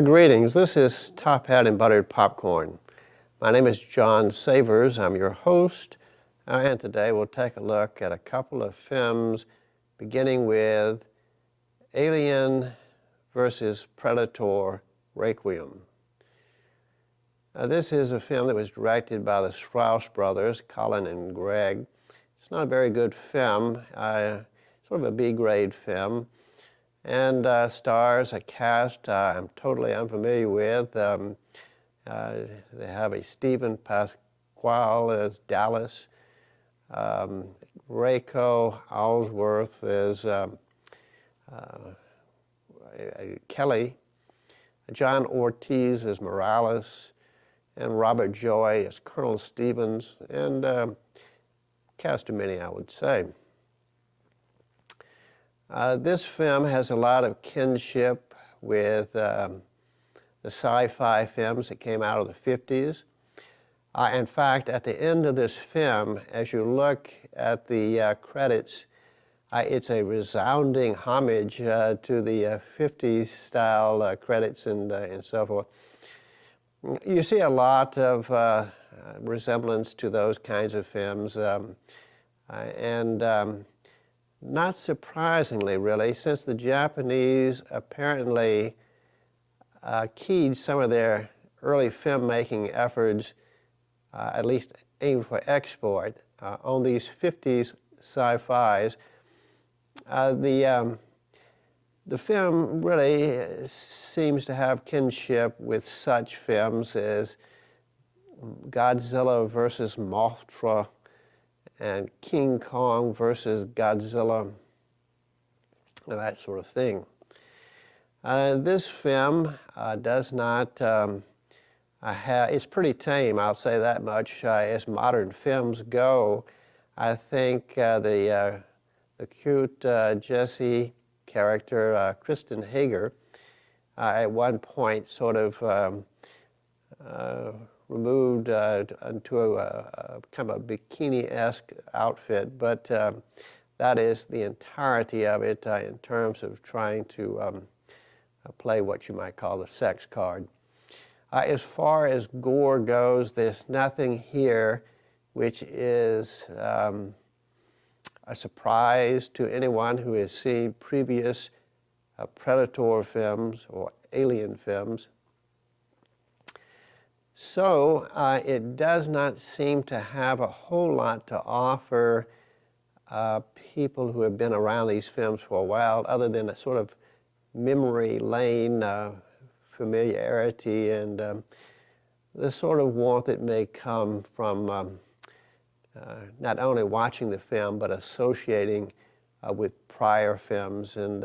Greetings, this is Top Hat and Buttered Popcorn. My name is John Savers, I'm your host, and today we'll take a look at a couple of films beginning with Alien versus Predator, Requiem. This is a film that was directed by the Strause brothers, Colin and Greg. It's not a very good film, sort of a B-grade film, and stars a cast I'm totally unfamiliar with. They have a Steve Pasquale as Dallas, Reiko Aylesworth as Kelly, John Ortiz as Morales, and Robert Joy as Colonel Stevens, and cast of many, I would say. This film has a lot of kinship with the sci-fi films that came out of the 50s. In fact, at the end of this film, as you look at the credits, it's a resounding homage to the 50s style credits and so forth. You see a lot of resemblance to those kinds of films, and not surprisingly, really, since the Japanese apparently keyed some of their early filmmaking efforts, at least aimed for export, on these 50s sci-fis. The film really seems to have kinship with such films as Godzilla versus Mothra and King Kong versus Godzilla, that sort of thing. This film does not it's pretty tame, I'll say that much, as modern films go. I think the cute Jessie character, Kristen Hager, at one point sort of removed into a kind of a bikini-esque outfit, but that is the entirety of it in terms of trying to play what you might call the sex card. As far as gore goes, there's nothing here which is a surprise to anyone who has seen previous Predator films or Alien films. So it does not seem to have a whole lot to offer people who have been around these films for a while, other than a sort of memory lane familiarity and the sort of warmth that may come from not only watching the film but associating with prior films and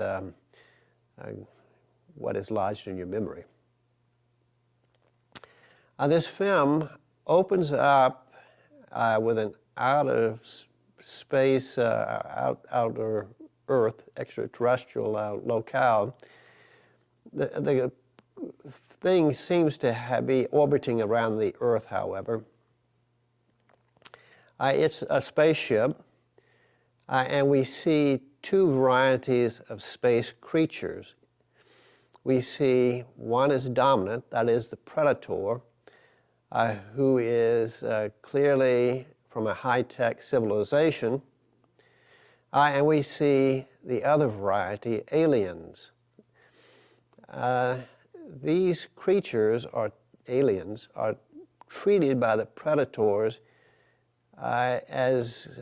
what is lodged in your memory. This film opens up with an outer space, outer Earth, extraterrestrial locale. The thing seems to be orbiting around the Earth, however. It's a spaceship, and we see two varieties of space creatures. We see one is dominant, that is the Predator, who is clearly from a high-tech civilization, and we see the other variety, aliens. These creatures, or aliens, are treated by the predators as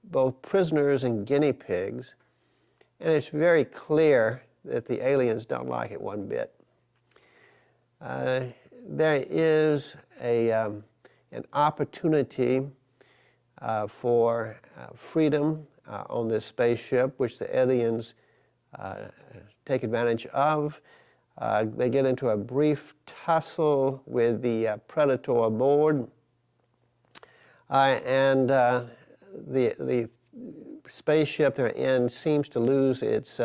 both prisoners and guinea pigs, and it's very clear that the aliens don't like it one bit. There is an opportunity for freedom on this spaceship, which the aliens take advantage of. They get into a brief tussle with the Predator aboard, and the spaceship they're in seems to lose its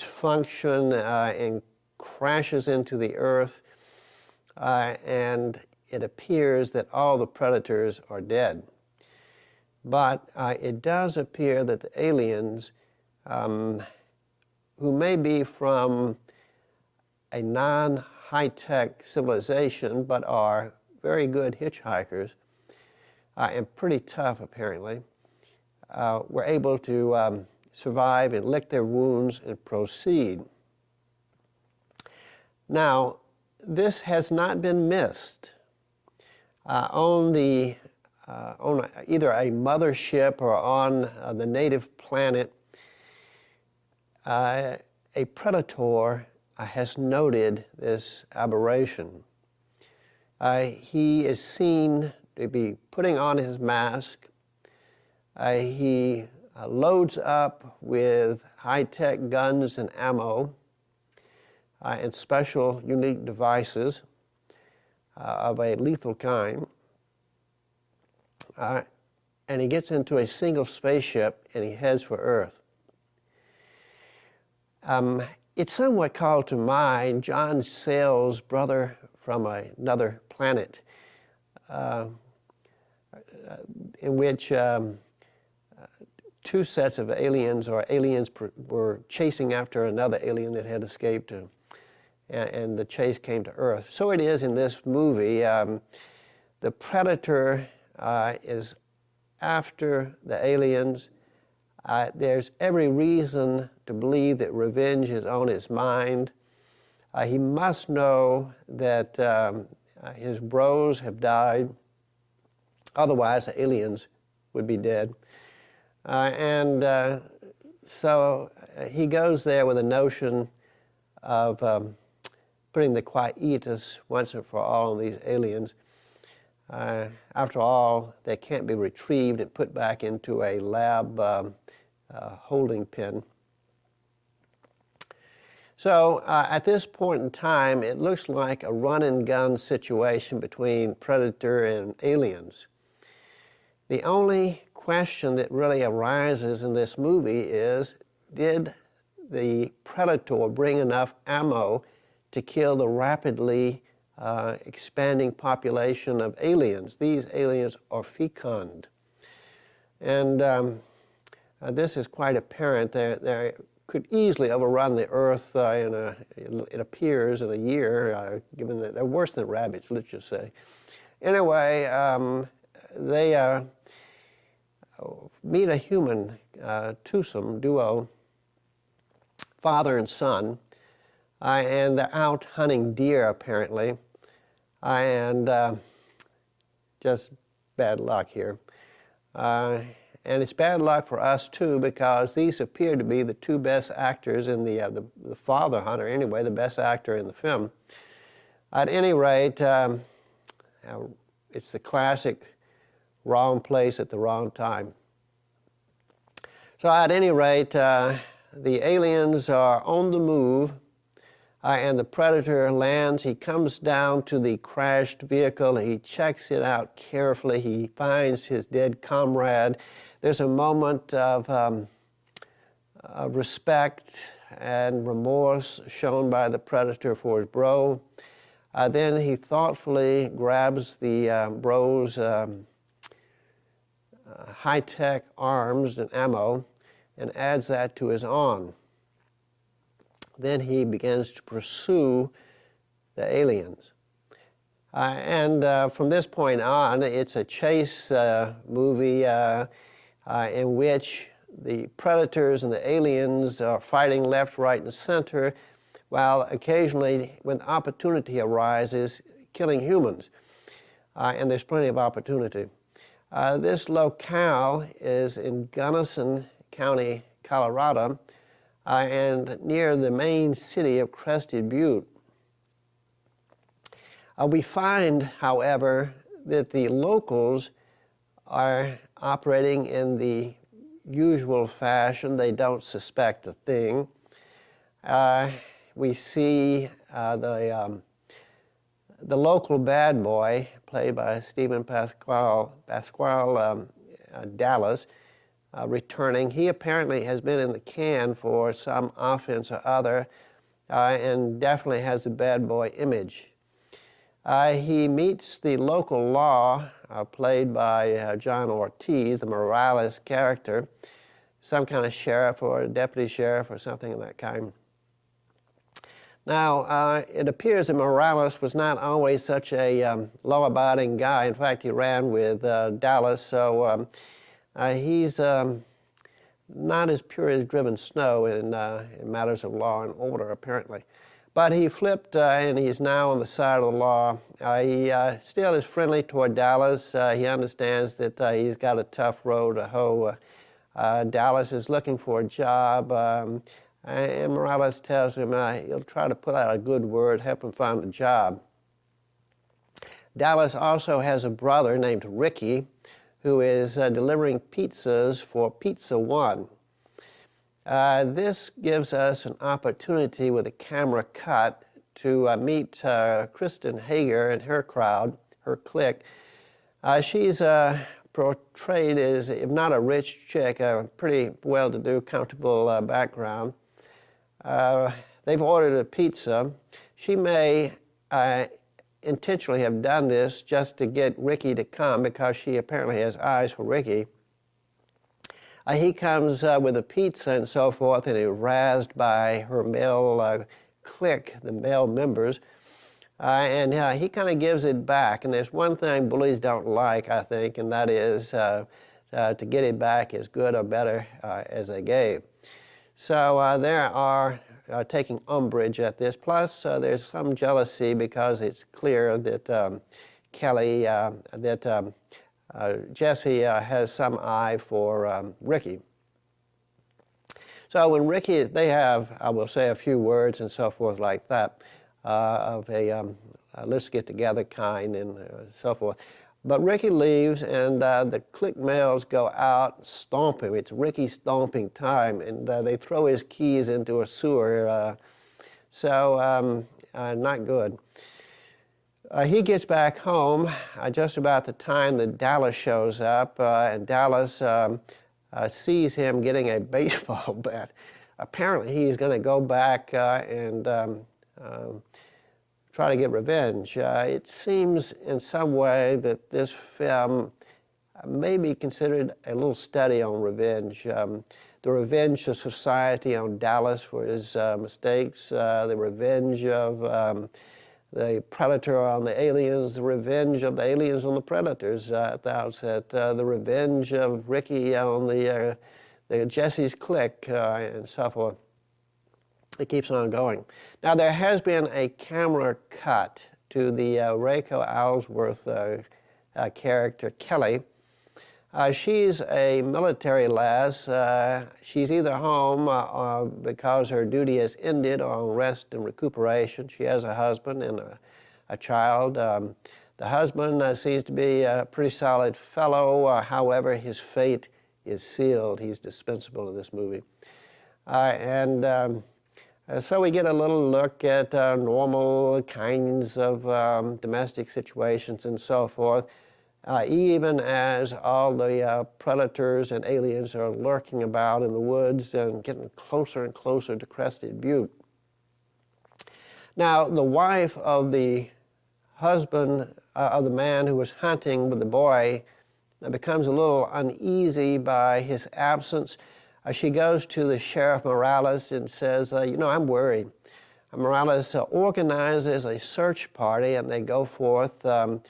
function and crashes into the Earth, and it appears that all the predators are dead. But it does appear that the aliens, who may be from a non-high-tech civilization, but are very good hitchhikers and pretty tough, apparently, were able to survive and lick their wounds and proceed. Now, this has not been missed. On either a mothership or on the native planet, a predator has noted this aberration. He is seen to be putting on his mask. He loads up with high-tech guns and ammo and special, unique devices of a lethal kind. And he gets into a single spaceship and he heads for Earth. It somewhat called to mind John Sayles' brother from another planet, in which two sets of aliens or aliens were chasing after another alien that had escaped, and the chase came to Earth. So it is in this movie. The predator is after the aliens. There's every reason to believe that revenge is on his mind. He must know that his bros have died, otherwise the aliens would be dead. So he goes there with a notion of putting the quietus once and for all on these aliens. After all, they can't be retrieved and put back into a lab holding pen. So at this point in time, it looks like a run-and-gun situation between Predator and aliens. The only question that really arises in this movie is, did the Predator bring enough ammo to kill the rapidly expanding population of aliens? These aliens are fecund. And this is quite apparent. They could easily overrun the Earth it appears, in a year, given that they're worse than rabbits, let's just say. Anyway, they meet a human twosome duo, father and son, and they're out hunting deer, apparently, and just bad luck here. And it's bad luck for us, too, because these appear to be the two best actors in the father hunter, anyway, the best actor in the film. At any rate, it's the classic wrong place at the wrong time. So at any rate, the aliens are on the move, and the Predator lands. He comes down to the crashed vehicle. He checks it out carefully. He finds his dead comrade. There's a moment of respect and remorse shown by the Predator for his bro. Then he thoughtfully grabs the bro's high-tech arms and ammo and adds that to his own. Then he begins to pursue the aliens. And from this point on, it's a chase movie in which the Predators and the aliens are fighting left, right, and center, while occasionally, when opportunity arises, killing humans. And there's plenty of opportunity. This locale is in Gunnison County, Colorado, and near the main city of Crested Butte. We find, however, that the locals are operating in the usual fashion. They don't suspect a thing. We see the local bad boy, played by Steve Pasquale, Dallas, returning. He apparently has been in the can for some offense or other, and definitely has the bad boy image. He meets the local law, played by John Ortiz, the Morales character, some kind of sheriff or a deputy sheriff or something of that kind. Now, it appears that Morales was not always such a law-abiding guy. In fact, he ran with Dallas, so he's not as pure as driven snow in matters of law and order, apparently. But he flipped, and he's now on the side of the law. He still is friendly toward Dallas. He understands that he's got a tough road to hoe. Dallas is looking for a job, and Morales tells him he'll try to put out a good word, help him find a job. Dallas also has a brother named Ricky, who is delivering pizzas for Pizza One. This gives us an opportunity with a camera cut to meet Kristen Hager and her crowd, her clique. She's portrayed as, if not a rich chick, a pretty well-to-do, comfortable background. They've ordered a pizza. She may intentionally have done this just to get Ricky to come because she apparently has eyes for Ricky. He comes with a pizza and so forth, and he's razzed by her male clique, the male members, and he kind of gives it back. And there's one thing bullies don't like, I think, and that is to get it back as good or better as they gave. So there are taking umbrage at this. Plus, there's some jealousy because it's clear that Jesse has some eye for Ricky. So when Ricky, they have, I will say a few words and so forth like that, of a let's get together kind and so forth. But Ricky leaves, and the clique males go out and stomp him. It's Ricky stomping time, and they throw his keys into a sewer. So not good. He gets back home just about the time that Dallas shows up, and Dallas sees him getting a baseball bat. Apparently, he's going to go back and try to get revenge. It seems in some way that this film may be considered a little study on revenge. The revenge of society on Dallas for his mistakes, the revenge of the predator on the aliens, the revenge of the aliens on the predators at the outset, the revenge of Ricky on the Jesse's clique, and so forth. It keeps on going. Now, there has been a camera cut to the Reiko Aylesworth character, Kelly. She's a military lass. She's either home because her duty has ended on rest and recuperation. She has a husband and a child. The husband seems to be a pretty solid fellow. However, his fate is sealed. He's dispensable in this movie. So we get a little look at normal kinds of domestic situations and so forth, even as all the predators and aliens are lurking about in the woods and getting closer and closer to Crested Butte. Now, the wife of the husband of the man who was hunting with the boy becomes a little uneasy by his absence. She goes to the Sheriff Morales and says, I'm worried. Morales organizes a search party, and they go forth. And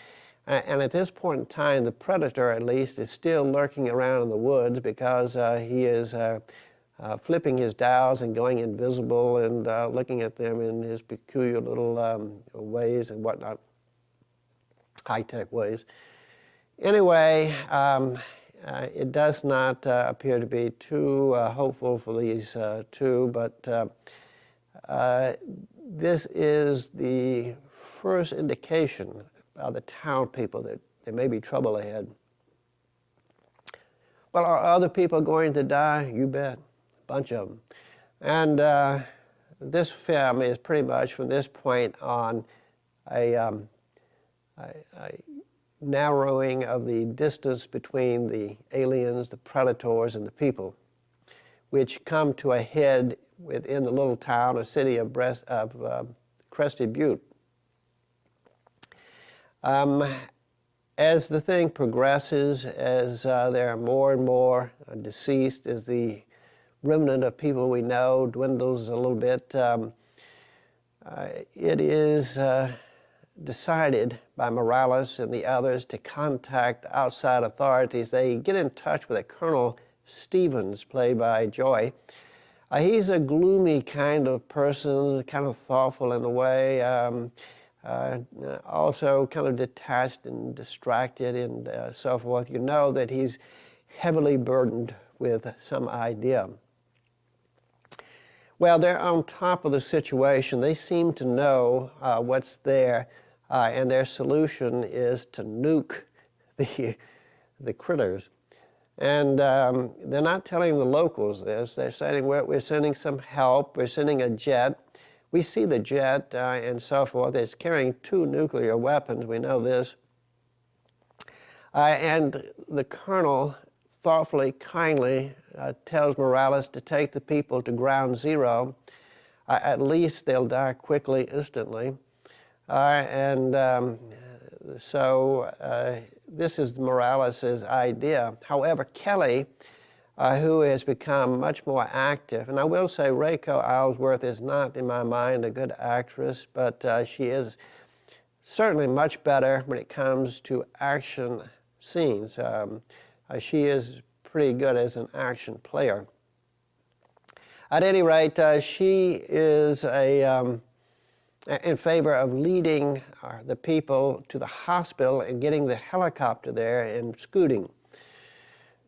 at this point in time, the predator, at least, is still lurking around in the woods because he is flipping his dials and going invisible and looking at them in his peculiar little ways and whatnot, high-tech ways. Anyway, it does not appear to be too hopeful for these two, but this is the first indication of the town people that there may be trouble ahead. Well, are other people going to die? You bet, a bunch of them. And this film is pretty much from this point on a narrowing of the distance between the aliens, the predators, and the people, which come to a head within the little town or city of Crested Butte. As the thing progresses, as there are more and more deceased, as the remnant of people we know dwindles a little bit, it is decided by Morales and the others to contact outside authorities. They get in touch with a Colonel Stevens, played by Joy. He's a gloomy kind of person, kind of thoughtful in a way, also kind of detached and distracted and so forth. You know that he's heavily burdened with some idea. Well, they're on top of the situation. They seem to know what's there, and their solution is to nuke the critters. And they're not telling the locals this. They're saying, we're sending some help. We're sending a jet. We see the jet and so forth. It's carrying 2 nuclear weapons. We know this. And the colonel thoughtfully, kindly tells Morales to take the people to ground zero. At least they'll die quickly, instantly. So this is Morales' idea. However, Kelly, who has become much more active, and I will say Reiko Aylesworth is not, in my mind, a good actress, but she is certainly much better when it comes to action scenes. She is pretty good as an action player. At any rate, she is in favor of leading the people to the hospital and getting the helicopter there and scooting.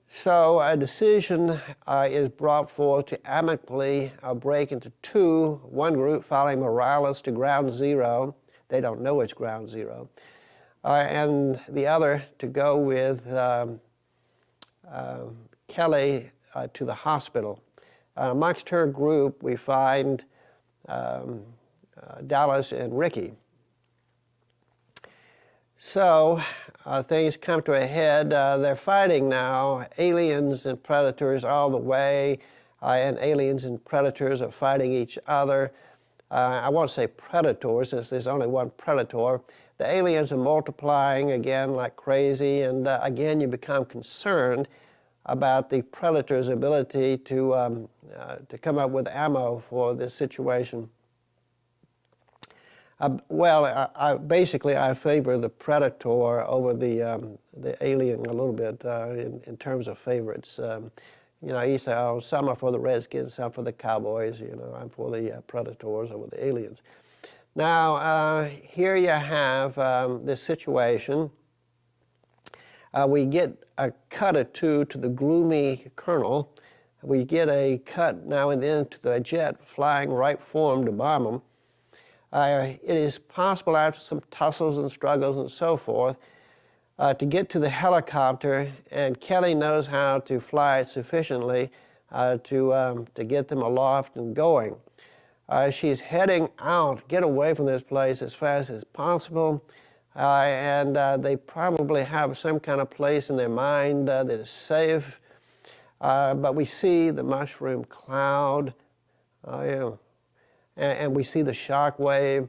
So a decision is brought forth to amicably break into 2. One group following Morales to ground zero. They don't know it's ground zero. And the other to go with Kelly to the hospital. Amongst her group, we find Dallas and Ricky. So things come to a head. They're fighting now. Aliens and predators all the way, and aliens and predators are fighting each other. I won't say predators, since there's only one predator. The aliens are multiplying again like crazy, and again you become concerned about the predator's ability to come up with ammo for this situation. Basically, I favor the predator over the alien a little bit in terms of favorites. You say, oh, some are for the Redskins, some for the Cowboys. I'm for the predators over the aliens. Now, here you have this situation. We get a cut or two to the gloomy colonel. We get a cut now and then to the jet flying right for him to bomb him. It is possible after some tussles and struggles and so forth to get to the helicopter, and Kelly knows how to fly it sufficiently to get them aloft and going. She's heading out, get away from this place as fast as possible, and they probably have some kind of place in their mind that is safe, but we see the mushroom cloud, and we see the shock wave,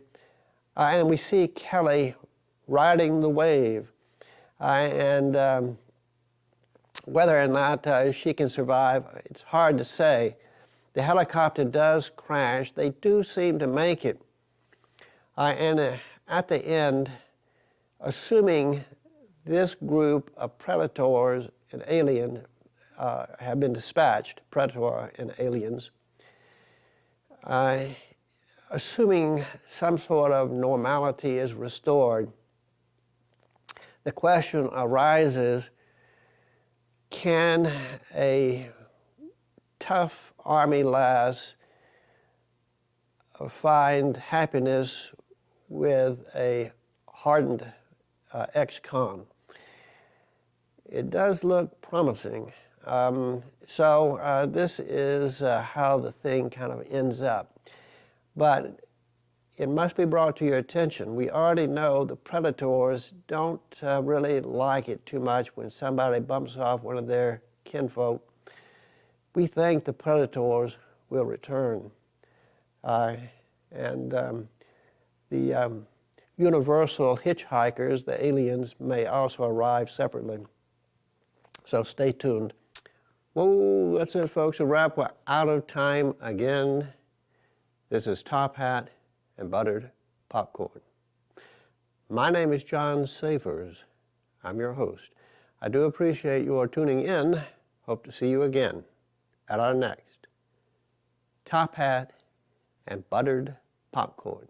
and we see Kelly riding the wave, and whether or not she can survive, it's hard to say. The helicopter does crash. They do seem to make it, and at the end, assuming this group of predators and aliens have been dispatched, predator and aliens, assuming some sort of normality is restored, the question arises, can a tough army lass find happiness with a hardened ex-con? It does look promising. So this is how the thing kind of ends up. But it must be brought to your attention. We already know the predators don't really like it too much when somebody bumps off one of their kinfolk. We think the predators will return. And the universal hitchhikers, the aliens, may also arrive separately. So stay tuned. Whoa, that's it, folks. A wrap. We're out of time again. This is Top Hat. and buttered popcorn. My name is John Savers. I'm your host. I do appreciate your tuning in. Hope to see you again at our next Top Hat and Buttered Popcorn.